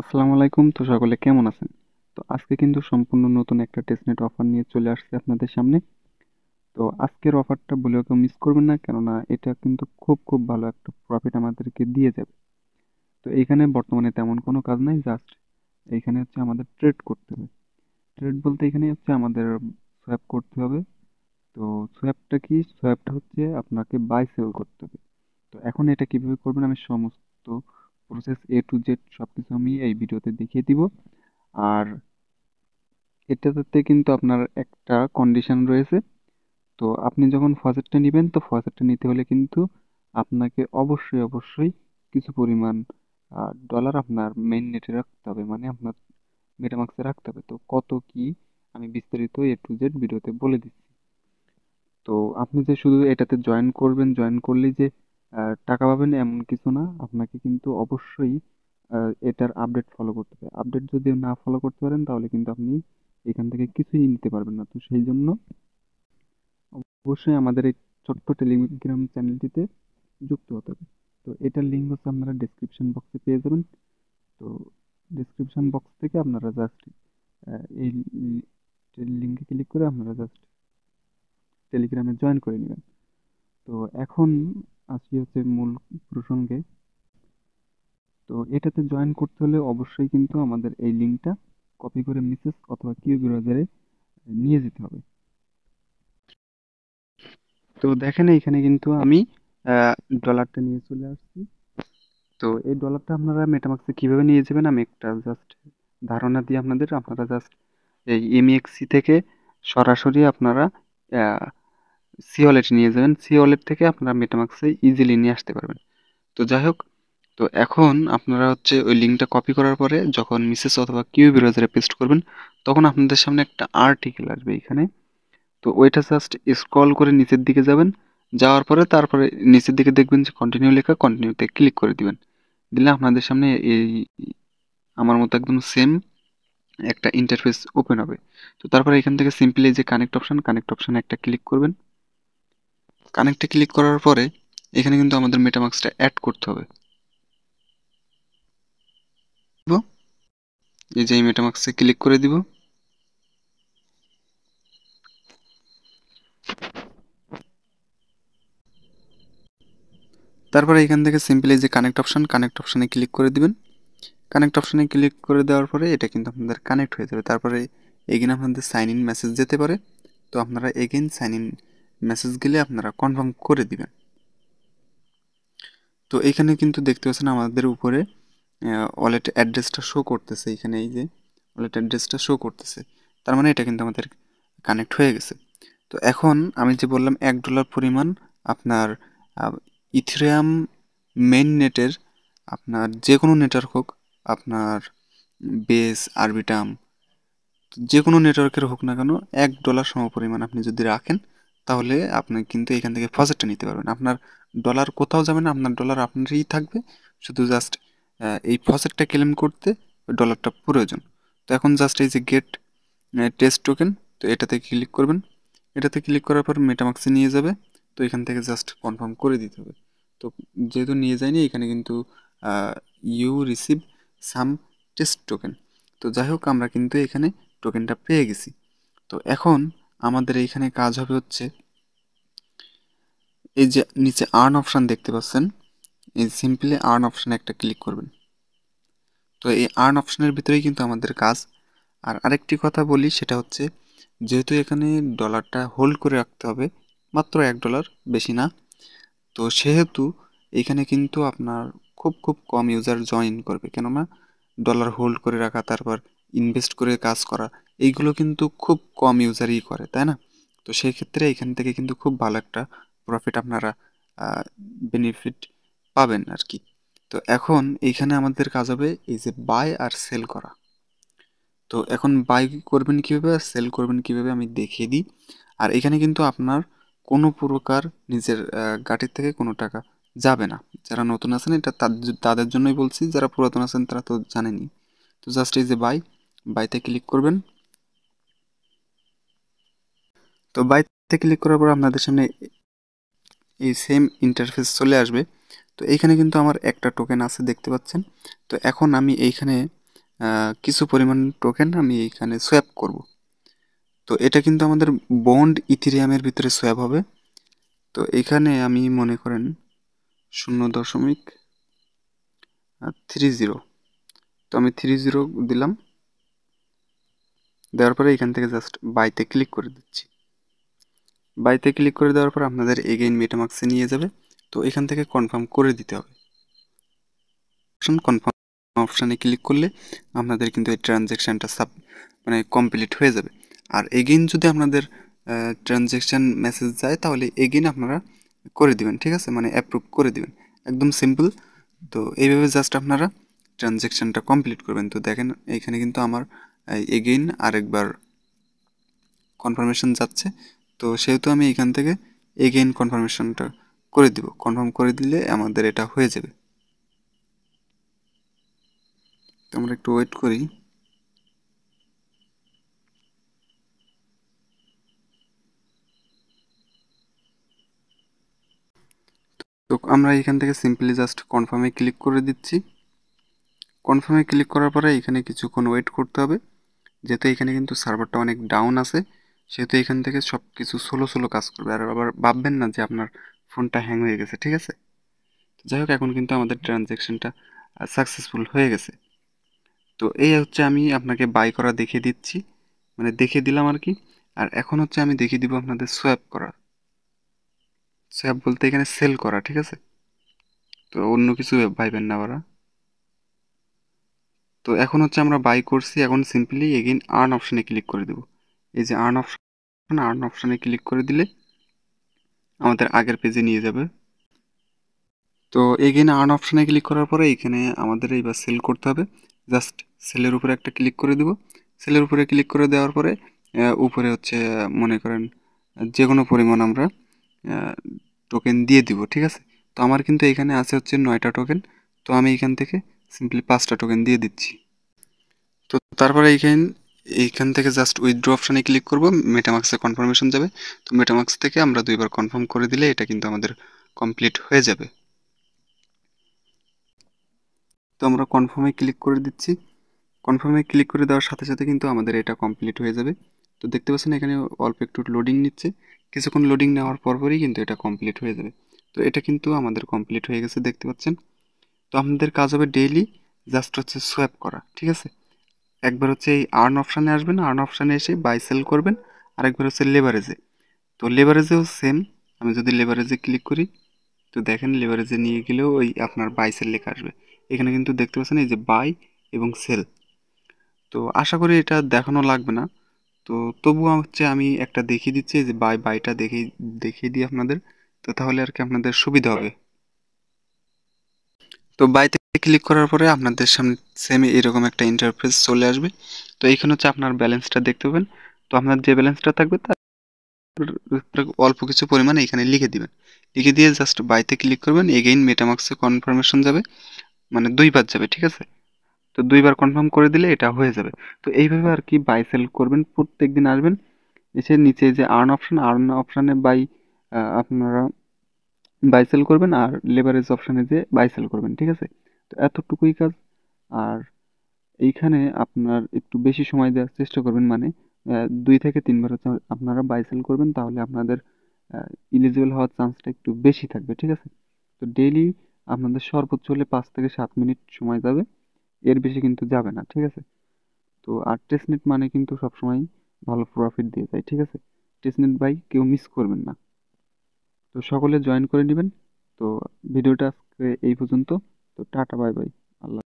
আসসালামু আলাইকুম। তো সকলে কেমন আছেন? তো আজকে কিন্তু সম্পূর্ণ নতুন একটা টেস্টনেট অফার নিয়ে চলে আসছে আপনাদের সামনে। তো আজকের অফারটা বলেও কেউ মিস করবেন না, কেননা এটা কিন্তু খুব ভালো একটা প্রফিট আমাদেরকে দিয়ে যাবে। তো এইখানে বর্তমানে তেমন কোনো কাজ নাই, জাস্ট এইখানে হচ্ছে আমাদের ট্রেড করতে হবে। ট্রেড বলতে এখানে হচ্ছে আমাদের সোয়াপ করতে হবে। তো সোয়াপটা কি? সোয়াপটা হচ্ছে আপনাকে বাই সেল করতে হবে। তো এখন এটা কিভাবে করবেন আমি সমস্ত প্রসেস A to Z সবকিছু আমি এই ভিডিওতে দেখিয়ে দিব। আর এটাতে কিন্তু আপনার একটা কন্ডিশন রয়েছে। তো আপনি যখন ফসেটটা নেবেন, তো ফসেটটা নিতে হলে কিন্তু আপনাকে অবশ্যই কিছু পরিমাণ ডলার আপনার মেইন নেটে রাখতে হবে, মানে আপনার মেটামাক্সে রাখতে হবে। তো কত কি আমি বিস্তারিত A to Z ভিডিওতে বলে দিচ্ছি। তো আপনি যে শুধু এটাতে জয়েন করবেন, জয়েন করলেই যে টাকা পাবেন এমন কিছু না। আপনাকে কিন্তু অবশ্যই এটার আপডেট ফলো করতে হবে। আপডেট যদি না ফলো করতে পারেন তাহলে কিন্তু আপনি এখান থেকে কিছুই নিতে পারবেন না। তো সেই জন্য অবশ্যই আমাদের এই ছোট্ট টেলিগ্রাম চ্যানেলটিতে যুক্ত হতে হবে। তো এটার লিঙ্ক হচ্ছে আপনারা ডেসক্রিপশন বক্সে পেয়ে যাবেন। তো ডেসক্রিপশন বক্স থেকে আপনারা জাস্ট এই লিঙ্কে ক্লিক করে আপনারা জাস্ট টেলিগ্রামে জয়েন করে নেবেন। তো এখন আসি হচ্ছে মূল প্রসঙ্গে। তো এটাতে জয়েন করতে হলে অবশ্যই কিন্তু আমাদের এই লিঙ্কটা কপি করে মেসেজ অথবা কিউ ব্রাউজারে নিয়ে যেতে হবে। তো দেখেন এইখানে কিন্তু আমি ডলারটা নিয়ে চলে আসছি। তো এই ডলারটা আপনারা মেটামাক্সে কিভাবে নিয়ে যাবেন আমি একটা জাস্ট ধারণা দিই আপনাদের। আপনারা জাস্ট এই এমইএক্সি থেকে সরাসরি আপনারা সি ওয়ালেট নিয়ে যাবেন। সি ওয়ালেট থেকে আপনারা মেটামাক্সে ইজিলি নিয়ে আসতে পারবেন। তো যাই হোক, তো এখন আপনারা হচ্ছে ওই লিঙ্কটা কপি করার পরে যখন মিসেস অথবা কিউ ব্রাউজারে পেস্ট করবেন, তখন আপনাদের সামনে একটা আর্টিকেল আসবে এখানে। তো ওইটা জাস্ট স্ক্রল করে নিচের দিকে যাবেন। যাওয়ার পরে তারপরে নিচের দিকে দেখবেন যে কন্টিনিউ লেখা, কন্টিনিউতে ক্লিক করে দিবেন। দিলে আপনাদের সামনে এই আমার মতো একদম সেম একটা ইন্টারফেস ওপেন হবে। তো তারপরে এখান থেকে সিম্পলি যে কানেক্ট অপশন একটা ক্লিক করবেন। কানেক্টে ক্লিক করার পরে এখানে কিন্তু আমাদের মেটামাক্সটা অ্যাড করতে হবে। এই যে এই মেটামাক্সে ক্লিক করে দিব। তারপরে এখান থেকে সিম্পলি যে কানেক্ট অপশনে ক্লিক করে দিবেন। কানেক্ট অপশনে ক্লিক করে দেওয়ার পরে এটা কিন্তু আপনাদের কানেক্ট হয়ে যাবে। তারপরে এগেইন আপনাদের সাইন ইন মেসেজ যেতে পারে। তো আপনারা এগেইন সাইন ইন মেসেজ গেলে আপনারা কনফার্ম করে দিবেন। তো এখানে কিন্তু দেখতে পাচ্ছেন আমাদের উপরে ওয়ালেট অ্যাড্রেসটা শো করতেছে। এখানে এই যে ওয়ালেট অ্যাড্রেসটা শো করতেছে, তার মানে এটা কিন্তু আমাদের কানেক্ট হয়ে গেছে। তো এখন আমি যে বললাম $1 পরিমাণ আপনার ইথেরিয়াম মেইন নেটের, আপনার যে কোনো নেটওয়ার্ক হোক, আপনার বেস, আরবিটাম, যে কোনো নেটওয়ার্কের হোক না কেন, $1 সমপরিমাণ আপনি যদি রাখেন তাহলে আপনি কিন্তু এখান থেকে ফসেটটা নিতে পারবেন। আপনার ডলার কোথাও যাবে না, আপনার ডলার আপনারই থাকবে। শুধু জাস্ট এই ফসেটটা ক্লেম করতে ওই ডলারটা প্রয়োজন। তো এখন জাস্ট এই যে গেট টেস্ট টোকেন, তো এটাতে ক্লিক করবেন। এটাতে ক্লিক করার পর মেটামাক্সে নিয়ে যাবে। তো এখান থেকে জাস্ট কনফার্ম করে দিতে হবে। তো যেহেতু নিয়ে যায়নি, এখানে কিন্তু you receive some test token. তো যাই হোক, আমরা কিন্তু এখানে টোকেনটা পেয়ে গেছি। তো এখন আমাদের এইখানে কাজ হবে হচ্ছে এই যে নিচে আর্ন অপশান দেখতে পাচ্ছেন, এই সিম্পলি আর্ন অপশানে একটা ক্লিক করবেন। তো এই আর্ন অপশানের ভিতরেই কিন্তু আমাদের কাজ। আর আরেকটি কথা বলি, সেটা হচ্ছে যেহেতু এখানে ডলারটা হোল্ড করে রাখতে হবে, মাত্র $1, বেশি না। তো সেহেতু এখানে কিন্তু আপনার খুব কম ইউজার জয়েন করবে, কেননা ডলার হোল্ড করে রাখা, তারপর ইনভেস্ট করে কাজ করা, এইগুলো কিন্তু খুব কম ইউজারই করে, তাই না? তো সেই ক্ষেত্রে এখান থেকে কিন্তু খুব ভালো একটা প্রফিট আপনারা বেনিফিট পাবেন আর কি। তো এখন এইখানে আমাদের কাজ হবে এই যে বাই আর সেল করা। তো এখন বাই করবেন কীভাবে আর সেল করবেন কীভাবে আমি দেখিয়ে দিই। আর এখানে কিন্তু আপনার কোনো প্রকার নিজের গাড়ির থেকে কোনো টাকা যাবে না। যারা নতুন আছেন এটা তাদের জন্যই বলছি, যারা পুরাতন আছেন তারা তো জানেনই। তো জাস্ট এই যে বাইতে ক্লিক করবেন। তো বাইতে ক্লিক করার পর আপনাদের সামনে এই সেম ইন্টারফেস চলে আসবে। তো এইখানে কিন্তু আমার একটা টোকেন আছে দেখতে পাচ্ছেন। তো এখন আমি এইখানে কিছু পরিমাণ টোকেন আমি এইখানে সোয়াপ করব। তো এটা কিন্তু আমাদের বন্ড ইথেরিয়ামের ভিতরে সোয়াপ হবে। তো এখানে আমি মনে করেন 0.30, তো আমি 30 দিলাম। দেওয়ার পরে এখান থেকে জাস্ট বাইতে ক্লিক করে দিচ্ছি। বাইতে ক্লিক করে দেওয়ার পর আপনাদের এগেইন মেটামাক্সে নিয়ে যাবে। তো এখান থেকে কনফার্ম করে দিতে হবে। কনফার্ম অপশানে ক্লিক করলে আপনাদের কিন্তু এই ট্রানজ্যাকশানটা মানে কমপ্লিট হয়ে যাবে। আর এগেইন যদি আপনাদের ট্রানজ্যাকশান মেসেজ যায় তাহলে এগেইন আপনারা করে দিবেন, ঠিক আছে, মানে অ্যাপ্রুভ করে দিবেন, একদম সিম্পল। তো এইভাবে জাস্ট আপনারা ট্রানজ্যাকশানটা কমপ্লিট করবেন। তো দেখেন এইখানে কিন্তু আমার এগেইন আরেকবার কনফার্মেশন যাচ্ছে। তো সেহেতু আমি এখান থেকে এগেইন কনফার্মেশনটা করে দিব। কনফার্ম করে দিলে আমাদের এটা হয়ে যাবে। তো আমরা একটু ওয়েট করি। তো আমরা এখান থেকে সিম্পলি জাস্ট কনফার্মে ক্লিক করে দিচ্ছি। কনফার্মে ক্লিক করার পরে এখানে কিছুক্ষণ ওয়েট করতে হবে, যেহেতু এখানে কিন্তু সার্ভারটা অনেক ডাউন আছে, সেহেতু এখান থেকে সব কিছু স্লো স্লো কাজ করবে। আর আবার ভাববেন না যে আপনার ফোনটা হ্যাং হয়ে গেছে, ঠিক আছে। যাই হোক, এখন কিন্তু আমাদের ট্রানজ্যাকশনটা সাকসেসফুল হয়ে গেছে। তো এই হচ্ছে আমি আপনাকে বাই করা দেখিয়ে দিচ্ছি, মানে দেখিয়ে দিলাম আর কি। আর এখন হচ্ছে আমি দেখিয়ে দিব আপনাদের সোয়াপ করা। সোয়াপ বলতে এখানে সেল করা, ঠিক আছে। তো অন্য কিছু ভাইবেন না ওরা। তো এখন হচ্ছে আমরা বাই করছি, এখন সিম্পলি এগেইন আর্ন অপশানে ক্লিক করে দেব। এই যে আর্ন অপশানে ক্লিক করে দিলে আমাদের আগের পেজে নিয়ে যাবে। তো এগেইন আর্ন অপশানে ক্লিক করার পরে এখানে আমাদের এইবার সেল করতে হবে। জাস্ট সেলের উপরে একটা ক্লিক করে দেব। সেলের উপরে ক্লিক করে দেওয়ার পরে উপরে হচ্ছে মনে করেন যে কোনো পরিমাণ আমরা টোকেন দিয়ে দিব, ঠিক আছে। তো আমার কিন্তু এখানে আছে হচ্ছে 9টা টোকেন। তো আমি এখান থেকে সিম্পলি 5টা টোকেন দিয়ে দিচ্ছি। তো তারপরে এইখান থেকে জাস্ট উইথড্র অপশানে ক্লিক করব, মেটামাক্সে কনফার্মেশন যাবে। তো মেটামাক্স থেকে আমরা 2বার কনফার্ম করে দিলে এটা কিন্তু আমাদের কমপ্লিট হয়ে যাবে। তো আমরা কনফার্মে ক্লিক করে দিচ্ছি। কনফার্মে ক্লিক করে দেওয়ার সাথে সাথে কিন্তু আমাদের এটা কমপ্লিট হয়ে যাবে। তো দেখতে পাচ্ছেন এখানে অল্প একটু লোডিং নিচ্ছে, কিছুক্ষণ লোডিং নেওয়ার পরই কিন্তু এটা কমপ্লিট হয়ে যাবে। তো এটা কিন্তু আমাদের কমপ্লিট হয়ে গেছে, দেখতে পাচ্ছেন। তো আপনাদের কাজ হবে ডেইলি জাস্ট হচ্ছে সোয়াপ করা, ঠিক আছে। একবার হচ্ছে এই আর্ন অপশানে আসবেন, আর্ন অপশানে এসে বাই সেল করবেন। আরেকবার হচ্ছে লেভারেজে। তো লেভারেজেও সেম, আমি যদি লেভারেজে ক্লিক করি তো দেখেন লেভারেজে নিয়ে গেলেও ওই আপনার বাই সেল লেখা আসবে। এখানে কিন্তু দেখতে পাচ্ছেন এই যে বাই এবং সেল। তো আশা করি এটা দেখানো লাগবে না। তো তবুও হচ্ছে আমি একটা দেখিয়ে দিচ্ছি, যে বাইটা দেখিয়ে দিই আপনাদের। তো তাহলে আর কি আপনাদের সুবিধা হবে। তো বাইতে ক্লিক করার পরে আপনাদের সামনে সেম এরকম একটা ইন্টারফেস চলে আসবে। তো এইখানে হচ্ছে আপনার ব্যালেন্সটা দেখতে পাবেন। তো আপনার যে ব্যালেন্সটা থাকবে তার অল্প কিছু পরিমাণে এখানে লিখে দিবেন। লিখে দিয়ে জাস্ট বাইতে ক্লিক করবেন, এগেইন মেটামাক্সে কনফার্মেশন যাবে, মানে 2বার যাবে, ঠিক আছে। তো 2বার কনফার্ম করে দিলে এটা হয়ে যাবে। তো এইভাবে আর কি বাই সেল করবেন, প্রত্যেক দিন আসবেন, এসে নিচে যে আর্ন অপশানে আপনারা বাই সেল করবেন, আর লেভারেজ অপশানে যে বাই সেল করবেন, ঠিক আছে। তো এতটুকুই কাজ। আর এইখানে আপনার একটু বেশি সময় দেওয়ার চেষ্টা করবেন, মানে 2 থেকে 3বার হচ্ছে আপনারা বাই সেল করবেন, তাহলে আপনাদের ইলিজিবল হওয়ার চান্সটা একটু বেশি থাকবে, ঠিক আছে। তো ডেইলি আপনাদের সর্বোচ্চ হলে 5 থেকে 7 মিনিট সময় যাবে, এর বেশি কিন্তু যাবে না, ঠিক আছে। তো আর টেস্টনেট মানে কিন্তু সবসময় ভালো প্রফিট দিয়ে যায়, ঠিক আছে। টেস্টনেট বাই কেউ মিস করবেন না। তো সকলে জয়েন করে নেবেন। তো ভিডিওটা আজকে এই পর্যন্ত। তো টাটা, বাই বাই। আল্লাহ।